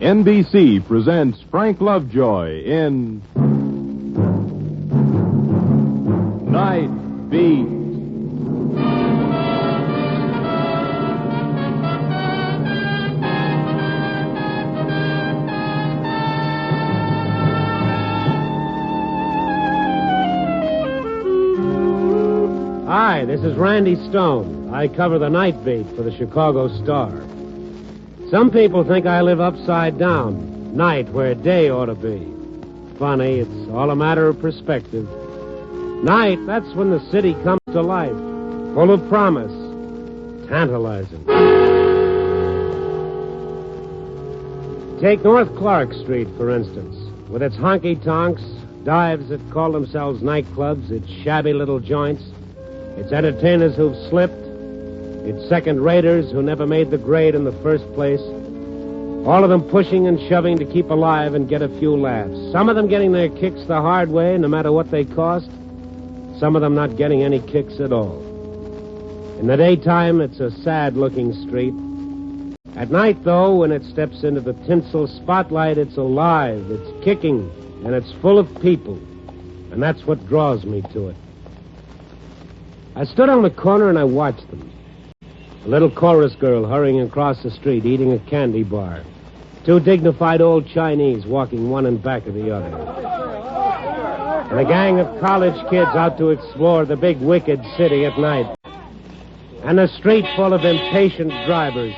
NBC presents Frank Lovejoy in Night Beat. Hi, this is Randy Stone. I cover the night beat for the Chicago Star. Some people think I live upside down, night where day ought to be. Funny, it's all a matter of perspective. Night, that's when the city comes to life, full of promise, tantalizing. Take North Clark Street, for instance, with its honky-tonks, dives that call themselves nightclubs, its shabby little joints, its entertainers who've slipped, its second-raters who never made the grade in the first place, all of them pushing and shoving to keep alive and get a few laughs. Some of them getting their kicks the hard way, no matter what they cost. Some of them not getting any kicks at all. In the daytime, it's a sad-looking street. At night, though, when it steps into the tinsel spotlight, it's alive, it's kicking, and it's full of people. And that's what draws me to it. I stood on the corner and I watched them. A little chorus girl hurrying across the street, eating a candy bar. Two dignified old Chinese walking one in back of the other. And a gang of college kids out to explore the big wicked city at night. And a street full of impatient drivers.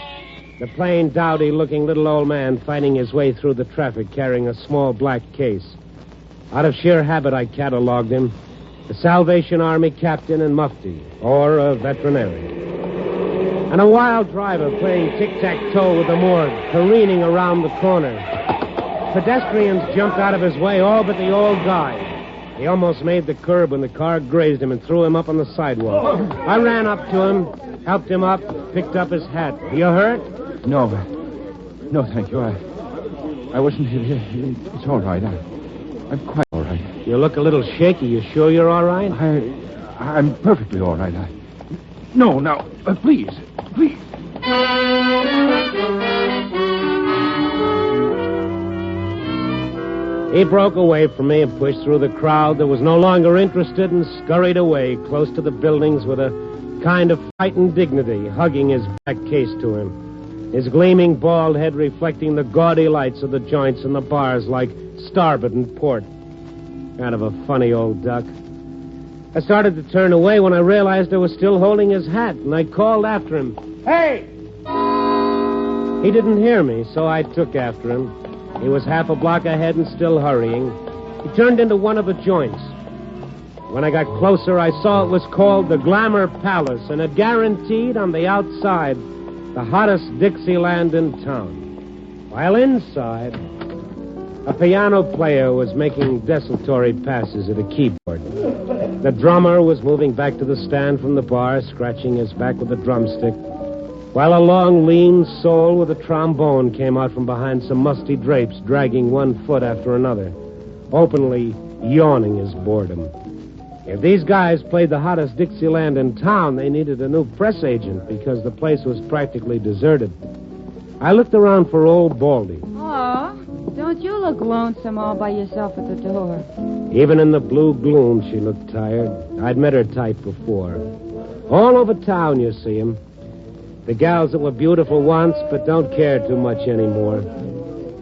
The plain, dowdy-looking little old man fighting his way through the traffic carrying a small black case. Out of sheer habit, I cataloged him. A Salvation Army captain in mufti, or a veterinarian. And a wild driver playing tic-tac-toe with the morgue, careening around the corner. Pedestrians jumped out of his way, all but the old guy. He almost made the curb when the car grazed him and threw him up on the sidewalk. I ran up to him, helped him up, picked up his hat. Are you hurt? No, thank you. I wasn't... It's all right. I'm quite all right. You look a little shaky. You sure you're all right? I'm perfectly all right. No, now, please. He broke away from me and pushed through the crowd that was no longer interested and scurried away close to the buildings with a kind of frightened dignity, hugging his back case to him, his gleaming bald head reflecting the gaudy lights of the joints and the bars like starboard and port. Kind of a funny old duck. I started to turn away when I realized I was still holding his hat, and I called after him. Hey! He didn't hear me, so I took after him. He was half a block ahead and still hurrying. He turned into one of the joints. When I got closer, I saw it was called the Glamour Palace, and it guaranteed on the outside the hottest Dixieland in town. While inside, a piano player was making desultory passes at a keyboard. The drummer was moving back to the stand from the bar, scratching his back with a drumstick, while a long, lean soul with a trombone came out from behind some musty drapes, dragging one foot after another, openly yawning his boredom. If these guys played the hottest Dixieland in town, they needed a new press agent because the place was practically deserted. I looked around for old Baldy. Oh, don't you look lonesome all by yourself at the door? Even in the blue gloom, she looked tired. I'd met her type before. All over town, you see 'em. The gals that were beautiful once, but don't care too much anymore.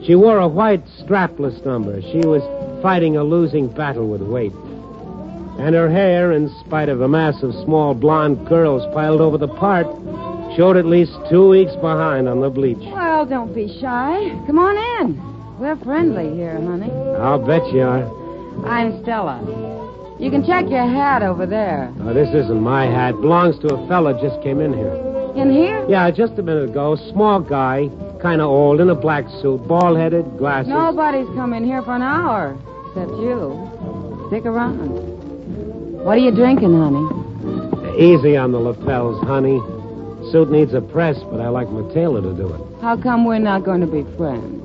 She wore a white strapless number. She was fighting a losing battle with weight. And her hair, in spite of a mass of small blonde curls piled over the part, showed at least 2 weeks behind on the bleach. Well, don't be shy. Come on in. We're friendly here, honey. I'll bet you are. I'm Stella. You can check your hat over there. Oh, this isn't my hat. Belongs to a fella just came in here. In here? Yeah, just a minute ago. Small guy, kind of old, in a black suit, bald-headed, glasses. Nobody's come in here for an hour, except you. Stick around. What are you drinking, honey? Easy on the lapels, honey. Suit needs a press, but I like my tailor to do it. How come we're not going to be friends?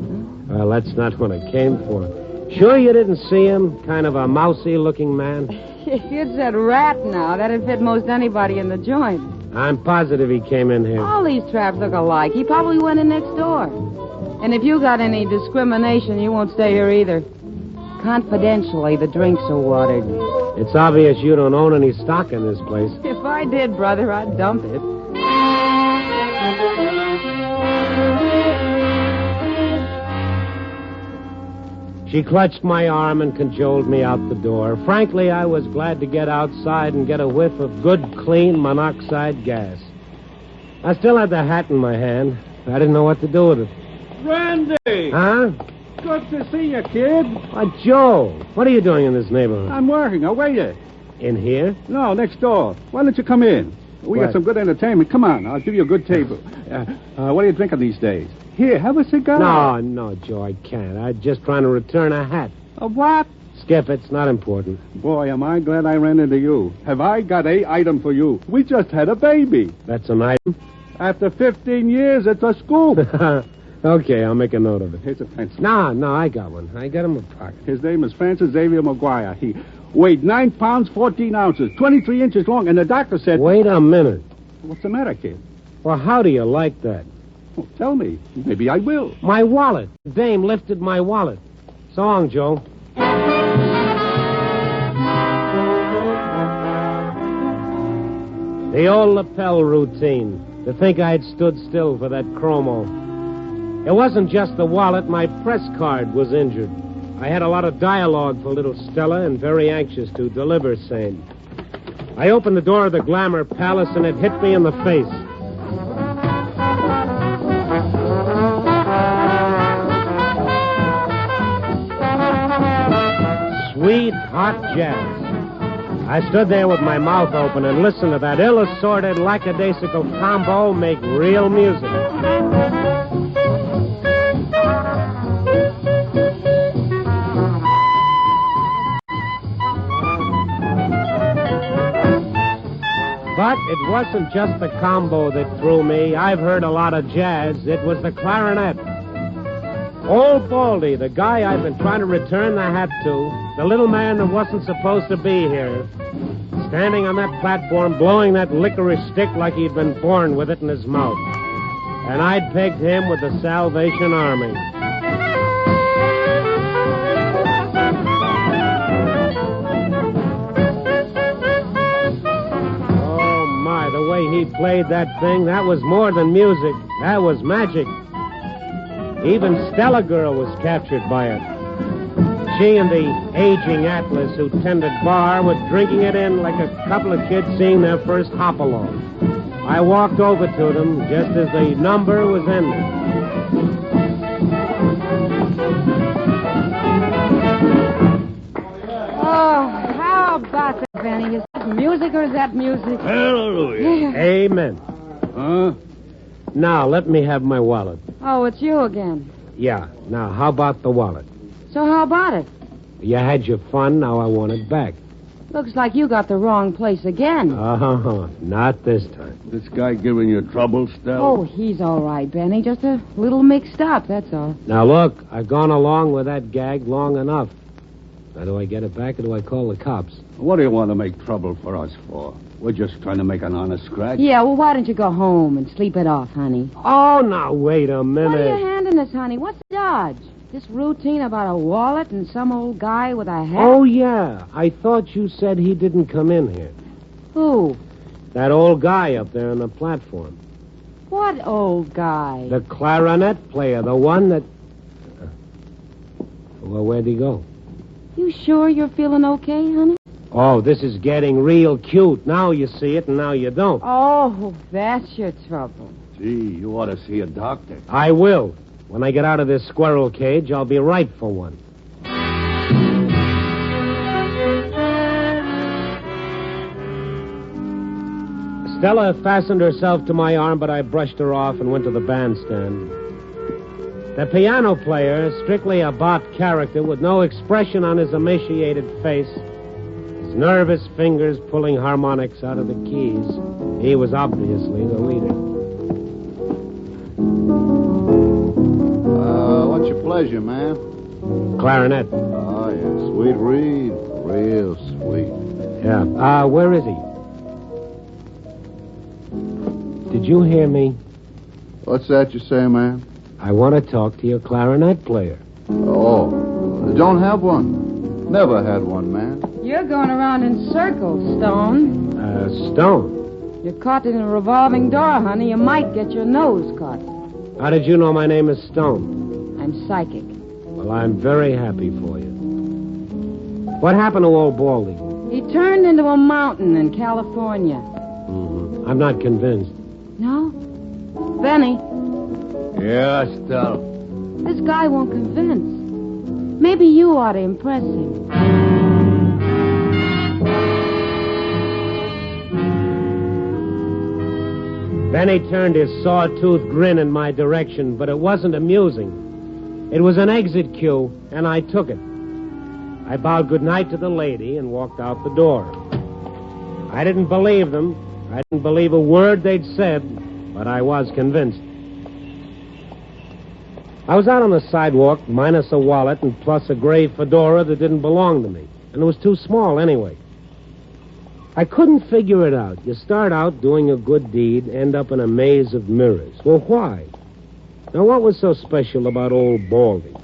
Well, that's not what I came for. Sure you didn't see him? Kind of a mousy-looking man? If you'd said rat now, that'd fit most anybody in the joint. I'm positive he came in here. All these traps look alike. He probably went in next door. And if you got any discrimination, you won't stay here either. Confidentially, the drinks are watered. It's obvious you don't own any stock in this place. If I did, brother, I'd dump it. She clutched my arm and cajoled me out the door. Frankly, I was glad to get outside and get a whiff of good, clean monoxide gas. I still had the hat in my hand. I didn't know what to do with it. Randy! Huh? Good to see you, kid. Joe, what are you doing in this neighborhood? I'm working. I'll wait you. In here? No, next door. Why don't you come in? We What? got some good entertainment. Come on, I'll give you a good table. What are you drinking these days? Here, have a cigar. No, Joe, I can't. I'm just trying to return a hat. A what? Skip, it's not important. Boy, am I glad I ran into you. Have I got a item for you? We just had a baby. That's an item? After 15 years, it's a scoop. Okay, I'll make a note of it. Here's a pencil. No, I got one. I got him a pocket. His name is Francis Xavier McGuire. He weighed 9 pounds, 14 ounces, 23 inches long, and the doctor said... Wait a minute. What's the matter, kid? Well, how do you like that? Well, tell me. Maybe I will. My wallet. Dame lifted my wallet. So long, Joe. The old lapel routine. To think I'd stood still for that chromo. It wasn't just the wallet. My press card was injured. I had a lot of dialogue for little Stella and very anxious to deliver same. I opened the door of the Glamour Palace and it hit me in the face. Sweet, hot jazz. I stood there with my mouth open and listened to that ill-assorted, lackadaisical combo make real music. But it wasn't just the combo that threw me. I've heard a lot of jazz. It was the clarinet. Old Baldy, the guy I've been trying to return the hat to, the little man that wasn't supposed to be here, standing on that platform, blowing that licorice stick like he'd been born with it in his mouth. And I'd pegged him with the Salvation Army. Oh, my, the way he played that thing, that was more than music. That was magic. Even Stella Girl was captured by it. She and the aging Atlas who tended bar were drinking it in like a couple of kids seeing their first hop-along. I walked over to them just as the number was ending. Oh, how about that, Benny? Is that music or is that music? Hallelujah. Amen. Huh? Now, let me have my wallet. Oh, it's you again. Yeah. Now, how about the wallet? So how about it? You had your fun, now I want it back. Looks like you got the wrong place again. Not this time. This guy giving you trouble, Stella? Oh, he's all right, Benny. Just a little mixed up, that's all. Now, look, I've gone along with that gag long enough. Now, do I get it back or do I call the cops? What do you want to make trouble for us for? We're just trying to make an honest scratch. Yeah, well, why don't you go home and sleep it off, honey? Oh, now, wait a minute. What are you handing us, honey? What's the dodge? This routine about a wallet and some old guy with a hat? Oh, yeah. I thought you said he didn't come in here. Who? That old guy up there on the platform. What old guy? The clarinet player, the one that... Well, where'd he go? You sure you're feeling okay, honey? Oh, this is getting real cute. Now you see it and now you don't. Oh, that's your trouble. Gee, you ought to see a doctor. I will. When I get out of this squirrel cage, I'll be right for one. Stella fastened herself to my arm, but I brushed her off and went to the bandstand. The piano player, strictly a bot character with no expression on his emaciated face, his nervous fingers pulling harmonics out of the keys. He was obviously the leader. What's your pleasure, man? Clarinet. Oh, yeah, sweet reed. Real sweet. Yeah. Where is he? Did you hear me? What's that you say, man? I want to talk to your clarinet player. Oh, don't have one. Never had one, man. You're going around in circles, Stone. Stone? You're caught in a revolving door, honey. You might get your nose cut. How did you know my name is Stone? I'm psychic. Well, I'm very happy for you. What happened to old Baldy? He turned into a mountain in California. Mm-hmm. I'm not convinced. No? Benny, Yeah, Stella. this guy won't convince. Maybe you ought to impress him. Benny turned his sawtooth grin in my direction, but it wasn't amusing. It was an exit cue, and I took it. I bowed goodnight to the lady and walked out the door. I didn't believe them. I didn't believe a word they'd said, but I was convinced. I was out on the sidewalk, minus a wallet and plus a gray fedora that didn't belong to me. And it was too small anyway. I couldn't figure it out. You start out doing a good deed, end up in a maze of mirrors. Well, why? Now, what was so special about old Baldy?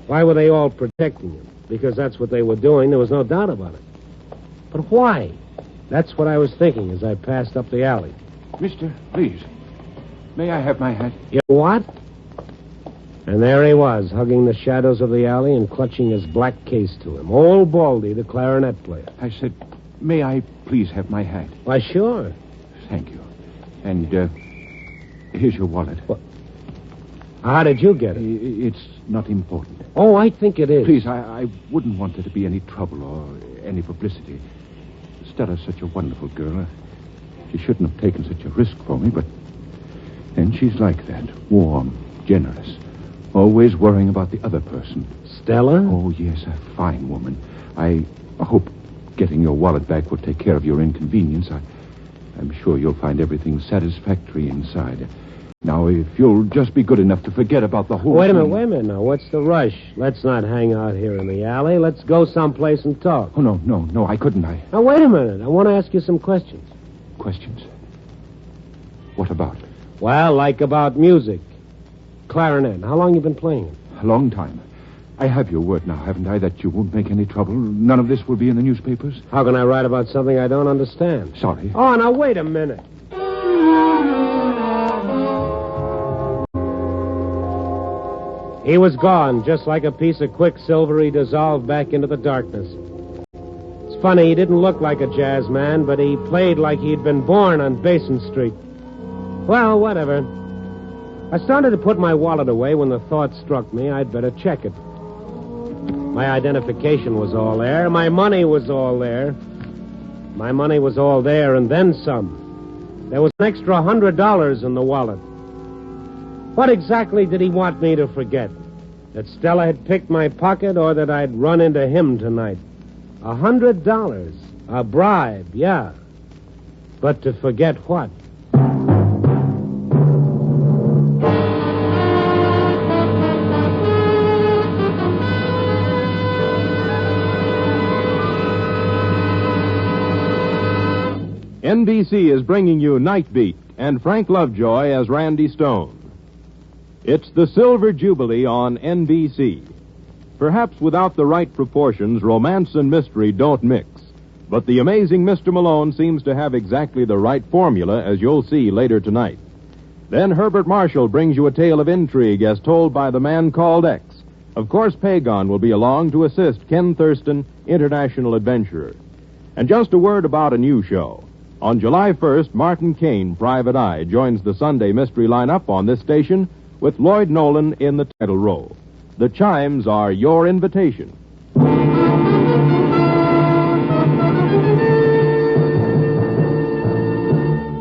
Why were they all protecting him? Because that's what they were doing. There was no doubt about it. But why? That's what I was thinking as I passed up the alley. Mister, please. May I have my hat? You know what? And there he was, hugging the shadows of the alley and clutching his black case to him. Old Baldy, the clarinet player. I said, may I please have my hat? Why, sure. Thank you. And, here's your wallet. What? How did you get it? It's not important. Oh, I think it is. Please, I wouldn't want there to be any trouble or any publicity. Stella's such a wonderful girl. She shouldn't have taken such a risk for me, but then she's like that. Warm, generous. Always worrying about the other person. Stella? Oh, yes, a fine woman. I hope getting your wallet back will take care of your inconvenience. I'm sure you'll find everything satisfactory inside. Now, if you'll just be good enough to forget about the whole Wait a thing. minute. Now, what's the rush? Let's not hang out here in the alley. Let's go someplace and talk. Oh, no, I couldn't. Now, wait a minute. I want to ask you some questions. Questions? What about? Well, like about music. Clarinet. How long you been playing it? A long time. I have your word now, haven't I, that you won't make any trouble? None of this will be in the newspapers? How can I write about something I don't understand? Sorry. Oh, now, wait a minute. He was gone, just like a piece of quicksilver. He dissolved back into the darkness. It's funny, he didn't look like a jazz man, but he played like he'd been born on Basin Street. Well, whatever. I started to put my wallet away when the thought struck me I'd better check it. My identification was all there. My money was all there. My money was all there, and then some. There was an extra $100 in the wallet. What exactly did he want me to forget? That Stella had picked my pocket or that I'd run into him tonight? $100. A bribe, yeah. But to forget what? NBC is bringing you Night Beat and Frank Lovejoy as Randy Stone. It's the Silver Jubilee on NBC. Perhaps without the right proportions, romance and mystery don't mix. But the amazing Mr. Malone seems to have exactly the right formula, as you'll see later tonight. Then Herbert Marshall brings you a tale of intrigue as told by the man called X. Of course, Pagon will be along to assist Ken Thurston, international adventurer. And just a word about a new show. On July 1st, Martin Caine, Private Eye, joins the Sunday mystery lineup on this station with Lloyd Nolan in the title role. The chimes are your invitation.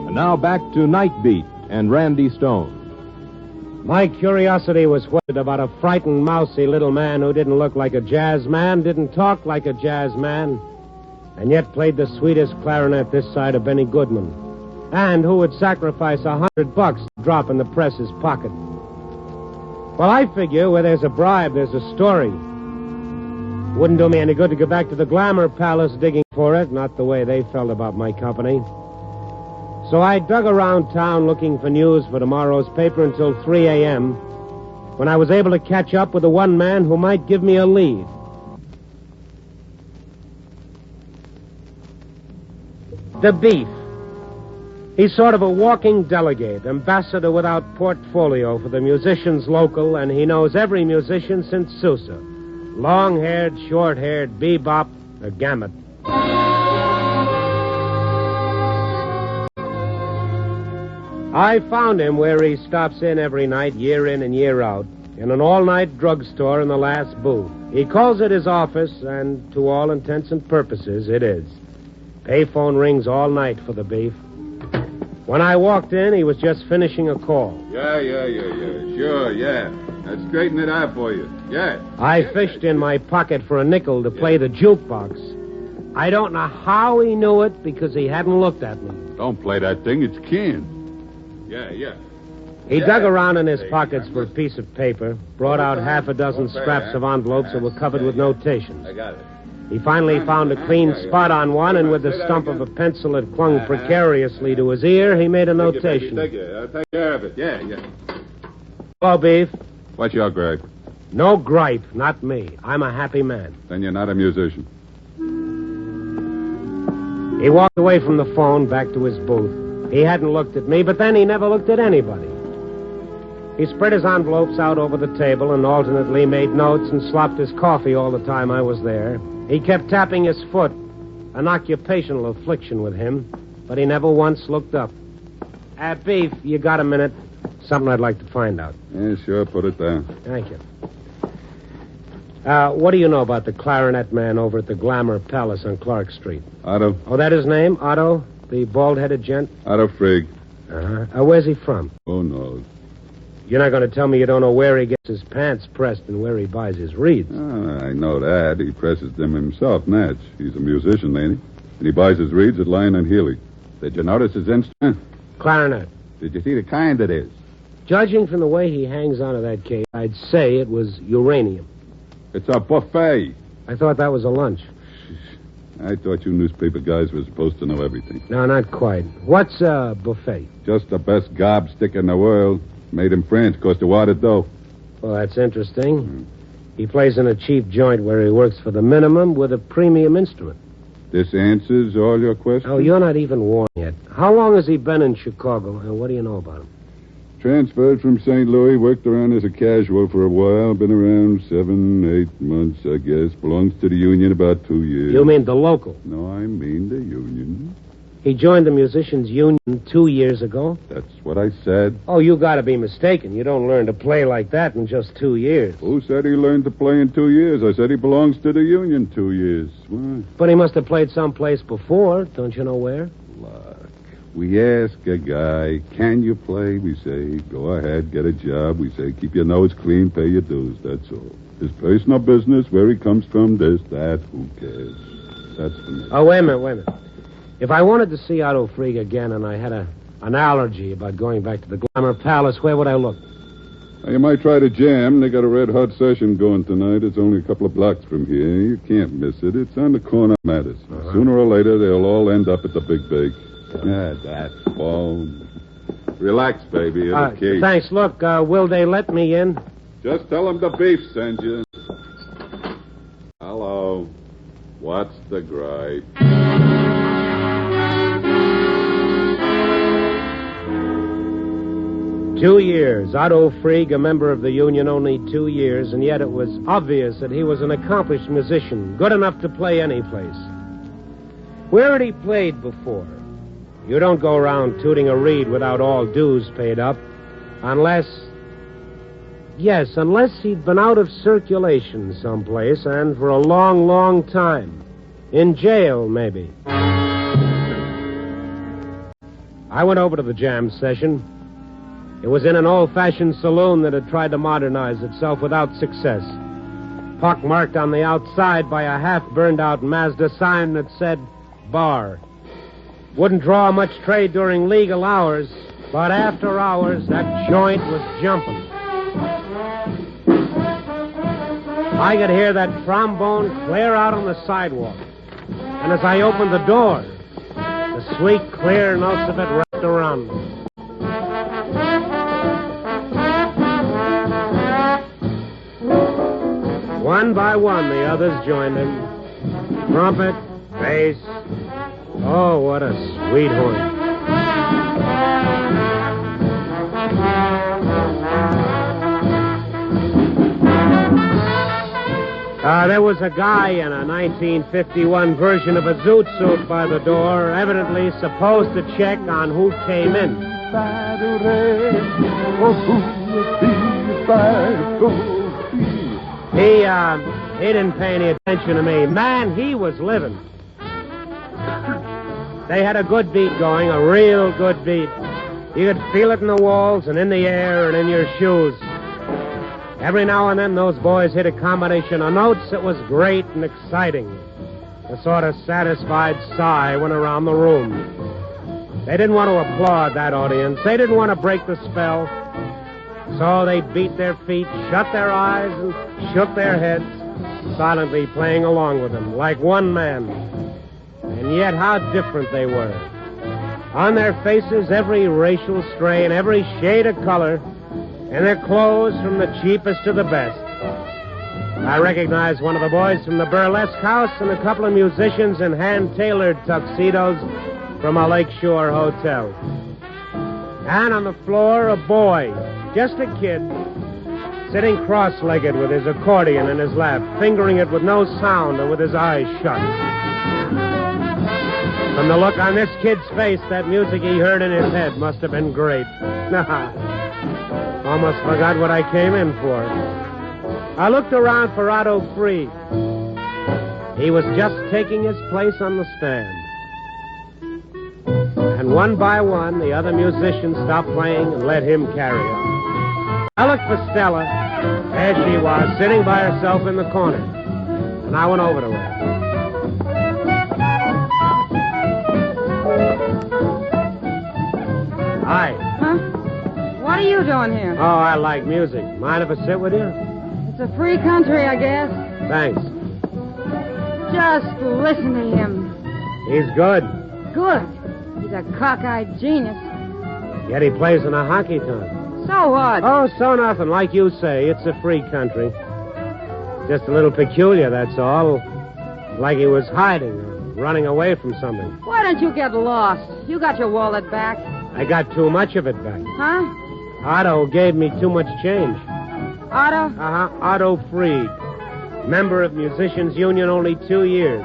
And now back to Night Beat and Randy Stone. My curiosity was whetted about a frightened, mousy little man who didn't look like a jazz man, didn't talk like a jazz man, and yet played the sweetest clarinet this side of Benny Goodman, and who would sacrifice $100 to drop in the press's pocket. Well, I figure where there's a bribe, there's a story. Wouldn't do me any good to go back to the Glamour Palace digging for it, not the way they felt about my company. So I dug around town looking for news for tomorrow's paper until 3 a.m., when I was able to catch up with the one man who might give me a lead. The Beef. He's sort of a walking delegate, ambassador without portfolio for the musicians local, and he knows every musician since Sousa. Long-haired, short-haired, bebop, a gamut. I found him where he stops in every night, year in and year out, in an all-night drugstore in the last booth. He calls it his office, and to all intents and purposes, it is. Payphone rings all night for the Beef. When I walked in, he was just finishing a call. Yeah. Sure, yeah. I'll straighten it out for you. Yeah. I fished in my pocket for a nickel to play the jukebox. I don't know how he knew it because he hadn't looked at me. Don't play that thing. It's canned. Yeah. He dug around in his pockets for a piece of paper, brought out half a dozen scraps of envelopes that were covered with notations. I got it. He finally found a clean spot on one, and with the stump of a pencil that clung precariously to his ear, he made a notation. Take it. I'll take care of it. Yeah. Hello, Beef. What's your gripe? No gripe, not me. I'm a happy man. Then you're not a musician. He walked away from the phone, back to his booth. He hadn't looked at me, but then he never looked at anybody. He spread his envelopes out over the table and alternately made notes and slopped his coffee all the time I was there. He kept tapping his foot, an occupational affliction with him, but he never once looked up. Beef, you got a minute? Something I'd like to find out. Yeah, sure, put it down. Thank you. What do you know about the clarinet man over at the Glamour Palace on Clark Street? Otto. Oh, that his name? Otto? The bald-headed gent? Otto Frigg. Uh-huh. Where's he from? Oh, no. You're not going to tell me you don't know where he gets his pants pressed and where he buys his reeds. I know that. He presses them himself, Natch. He's a musician, ain't he? And he buys his reeds at Lyon and Healy. Did you notice his instrument? Clarinet. Did you see the kind it is? Judging from the way he hangs onto that case, I'd say it was uranium. It's a buffet. I thought that was a lunch. I thought you newspaper guys were supposed to know everything. No, not quite. What's a buffet? Just the best gobstick in the world. Made in France, cost a wad of dough. Well, that's interesting. He plays in a cheap joint where he works for the minimum with a premium instrument. This answers all your questions? Oh, you're not even warned yet. How long has he been in Chicago, and what do you know about him? Transferred from St. Louis, worked around as a casual for a while. Been around 7-8 months, I guess. Belongs to the union about 2 years. You mean the local? No, I mean the union. He joined the musicians' union 2 years ago? That's what I said. Oh, you gotta be mistaken. You don't learn to play like that in just 2 years. Who said he learned to play in 2 years? I said he belongs to the union 2 years. Why? But he must have played someplace before. Don't you know where? Look, we ask a guy, can you play? We say, go ahead, get a job. We say, keep your nose clean, pay your dues. That's all. His personal business, where he comes from, this, that, who cares? That's the matter. Oh, wait a minute. If I wanted to see Otto Frigg again and I had an allergy about going back to the Glamour Palace, where would I look? You might try to jam. They got a red-hot session going tonight. It's only a couple of blocks from here. You can't miss it. It's on the corner of Madison. Uh-huh. Sooner or later, they'll all end up at the Big Bake. Yeah, that's all. Relax, baby. It'll keep. Thanks. Look, will they let me in? Just tell them the Beef sent you. Hello. What's the gripe? 2 years. Otto Frigg, a member of the union, only 2 years, and yet it was obvious that he was an accomplished musician, good enough to play any place. Where had he played before? You don't go around tooting a reed without all dues paid up, unless he'd been out of circulation someplace, and for a long, long time. In jail, maybe. I went over to the jam session. It was in an old-fashioned saloon that had tried to modernize itself without success. Pockmarked on the outside by a half-burned-out Mazda sign that said, bar. Wouldn't draw much trade during legal hours, but after hours, that joint was jumping. I could hear that trombone clear out on the sidewalk. And as I opened the door, the sweet, clear notes of it wrapped around me. One by one, the others joined him. Trumpet, bass. Oh, what a sweet horn. There was a guy in a 1951 version of a zoot suit by the door, evidently supposed to check on who came in. He didn't pay any attention to me. Man, he was living. They had a good beat going, a real good beat. You could feel it in the walls and in the air and in your shoes. Every now and then, those boys hit a combination of notes that was great and exciting. A sort of satisfied sigh went around the room. They didn't want to applaud that audience. They didn't want to break the spell. So they beat their feet, shut their eyes, and shook their heads, silently playing along with them, like one man. And yet, how different they were. On their faces, every racial strain, every shade of color, and their clothes from the cheapest to the best. I recognized one of the boys from the burlesque house and a couple of musicians in hand-tailored tuxedos from a lakeshore hotel. And on the floor, a boy, just a kid, sitting cross-legged with his accordion in his lap, fingering it with no sound and with his eyes shut. From the look on this kid's face, that music he heard in his head must have been great. Almost forgot what I came in for. I looked around for Otto Freed. He was just taking his place on the stand. And one by one, the other musicians stopped playing and let him carry on. I looked for Stella. There she was, sitting by herself in the corner. And I went over to her. Hi. Huh? What are you doing here? Oh, I like music. Mind if I sit with you? It's a free country, I guess. Thanks. Just listen to him. He's good. Good. He's a cockeyed genius. Yet he plays in a honky tonk. So what? Oh, so nothing. Like you say, it's a free country. Just a little peculiar, that's all. Like he was hiding or running away from something. Why don't you get lost? You got your wallet back. I got too much of it back. Huh? Otto gave me too much change. Otto? Uh-huh. Otto Freed. Member of Musicians Union only 2 years.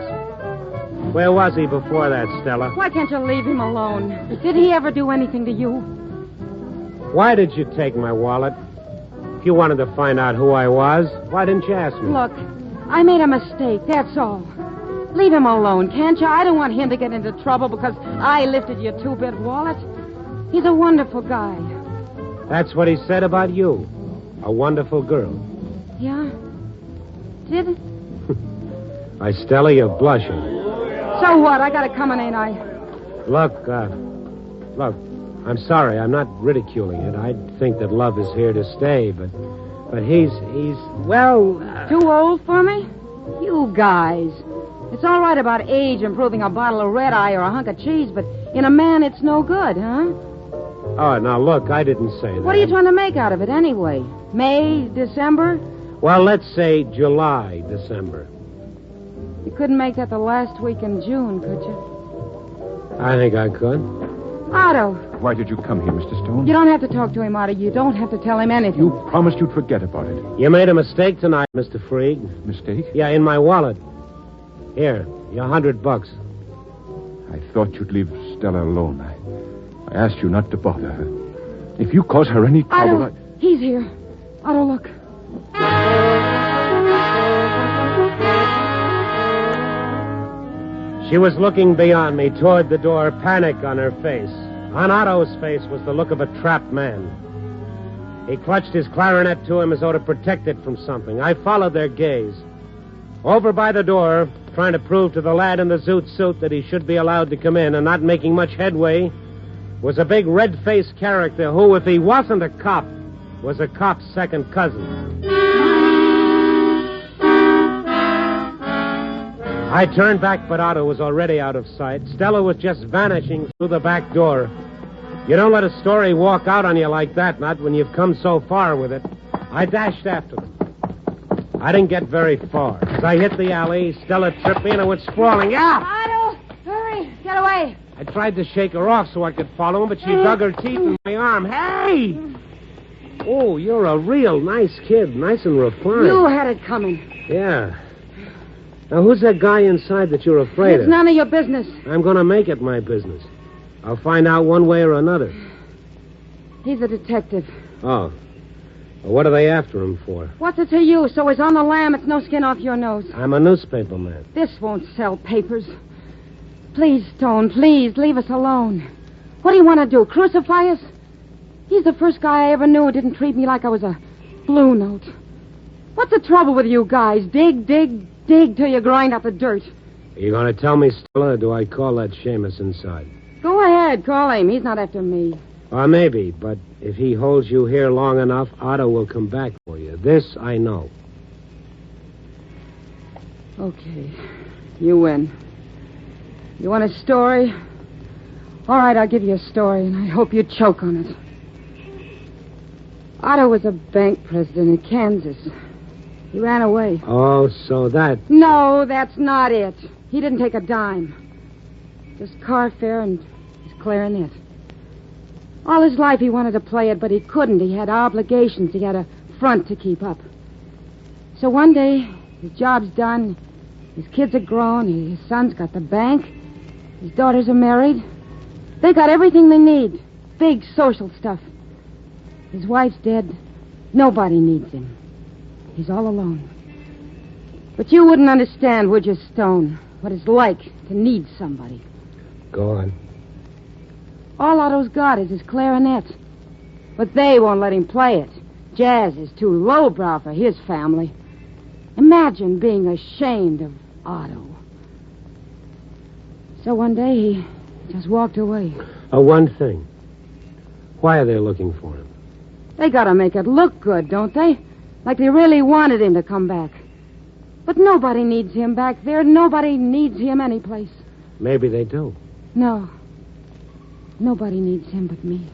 Where was he before that, Stella? Why can't you leave him alone? Did he ever do anything to you? Why did you take my wallet? If you wanted to find out who I was, why didn't you ask me? Look, I made a mistake, that's all. Leave him alone, can't you? I don't want him to get into trouble because I lifted your 2-bit wallet. He's a wonderful guy. That's what he said about you. A wonderful girl. Yeah? Did it? Why, Stella, you're blushing. So what? I gotta come in, ain't I? Look, I'm sorry. I'm not ridiculing it. I think that love is here to stay, but he's well... Too old for me? You guys. It's all right about age improving a bottle of red-eye or a hunk of cheese, but in a man it's no good, huh? Oh, now, look, I didn't say that. What are you trying to make out of it anyway? May, December? Well, let's say July, December. You couldn't make that the last week in June, could you? I think I could. Otto. Why did you come here, Mr. Stone? You don't have to talk to him, Otto. You don't have to tell him anything. You promised you'd forget about it. You made a mistake tonight, Mr. Freed. Mistake? Yeah, in my wallet. Here, your $100. I thought you'd leave Stella alone. I asked you not to bother her. If you cause her any trouble... Otto, he's here. Otto, look. She was looking beyond me toward the door, panic on her face. On Otto's face was the look of a trapped man. He clutched his clarinet to him as though to protect it from something. I followed their gaze. Over by the door, trying to prove to the lad in the zoot suit that he should be allowed to come in and not making much headway, was a big red-faced character who, if he wasn't a cop, was a cop's second cousin. I turned back, but Otto was already out of sight. Stella was just vanishing through the back door. You don't let a story walk out on you like that, not when you've come so far with it. I dashed after them. I didn't get very far. As I hit the alley, Stella tripped me and I went sprawling. Ah! Otto, hurry, get away. I tried to shake her off so I could follow him, but she dug her teeth in my arm. Hey! Oh, you're a real nice kid. Nice and refined. You had it coming. Yeah. Now, who's that guy inside that you're afraid It's of? none of your business. I'm going to make it my business. I'll find out one way or another. He's a detective. Oh. Well, what are they after him for? What's it to you? So he's on the lam, it's no skin off your nose. I'm a newspaperman. This won't sell papers. Please, Stone, please, leave us alone. What do you want to do, crucify us? He's the first guy I ever knew who didn't treat me like I was a blue note. What's the trouble with you guys? Dig till you grind out the dirt. Are you going to tell me, Stella, or do I call that Seamus inside? Go ahead, call him. He's not after me. Or maybe, but if he holds you here long enough, Otto will come back for you. This I know. Okay, you win. You want a story? All right, I'll give you a story, and I hope you choke on it. Otto was a bank president in Kansas. He ran away. Oh, so that... No, that's not it. He didn't take a dime. Just car fare and his clarinet. All his life he wanted to play it, but he couldn't. He had obligations. He had a front to keep up. So one day, his job's done. His kids are grown. His son's got the bank. His daughters are married. They got everything they need. Big social stuff. His wife's dead. Nobody needs him. He's all alone. But you wouldn't understand, would you, Stone, what it's like to need somebody. Go on. All Otto's got is his clarinet. But they won't let him play it. Jazz is too lowbrow for his family. Imagine being ashamed of Otto. So one day he just walked away. One thing. Why are they looking for him? They gotta make it look good, don't they? Like they really wanted him to come back. But nobody needs him back there. Nobody needs him anyplace. Maybe they do. No. Nobody needs him but me.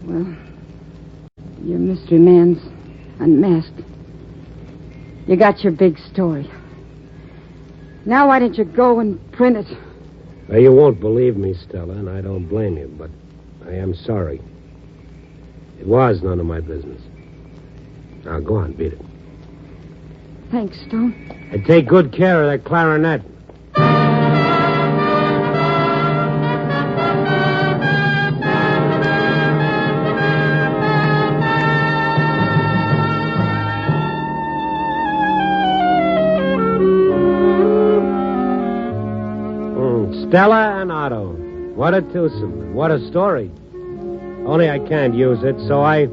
Well, your mystery man's unmasked. You got your big story. Now why don't you go and print it? Well, you won't believe me, Stella, and I don't blame you, but I am sorry. It was none of my business. Now, go on, beat it. Thanks, Stone. And take good care of that clarinet. Stella and Otto. What a twosome. What a story. Only I can't use it, so I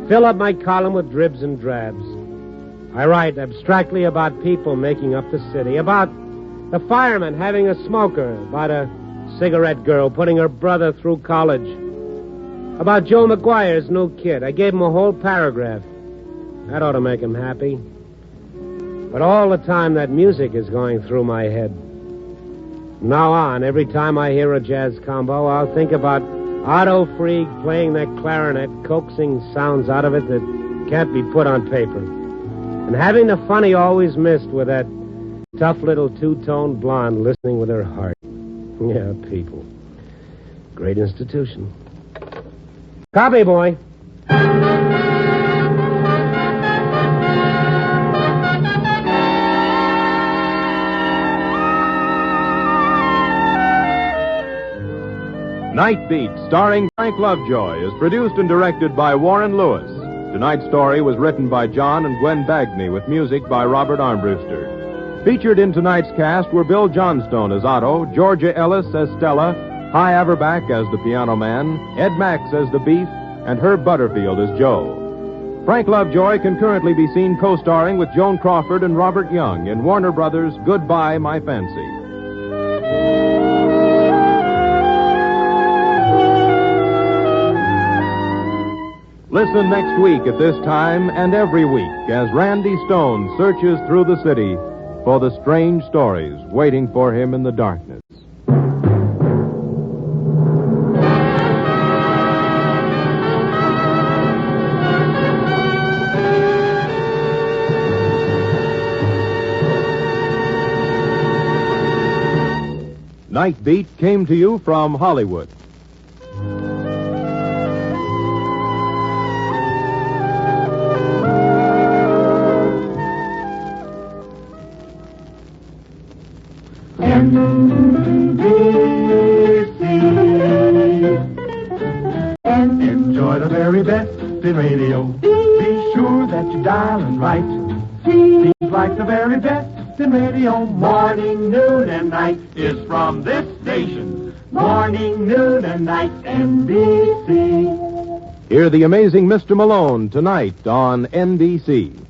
fill up my column with dribs and drabs. I write abstractly about people making up the city, about the fireman having a smoker, about a cigarette girl putting her brother through college, about Joe McGuire's new kid. I gave him a whole paragraph. That ought to make him happy. But all the time that music is going through my head. From now on, every time I hear a jazz combo, I'll think about Otto Freeg playing that clarinet, coaxing sounds out of it that can't be put on paper. And having the fun he always missed with that tough little two-tone blonde listening with her heart. Yeah, people. Great institution. Copy, boy. Night Beat, starring Frank Lovejoy, is produced and directed by Warren Lewis. Tonight's story was written by John and Gwen Bagney with music by Robert Armbruster. Featured in tonight's cast were Bill Johnstone as Otto, Georgia Ellis as Stella, Hy Averback as the piano man, Ed Max as the Beef, and Herb Butterfield as Joe. Frank Lovejoy can currently be seen co-starring with Joan Crawford and Robert Young in Warner Brothers' Goodbye, My Fancy. Listen next week at this time and every week as Randy Stone searches through the city for the strange stories waiting for him in the darkness. Night Beat came to you from Hollywood. Enjoy the very best in radio. Be sure that you dial and write. Seems like the very best in radio. Morning, noon, and night is from this station. Morning, noon, and night, NBC. Hear the amazing Mr. Malone tonight on NBC.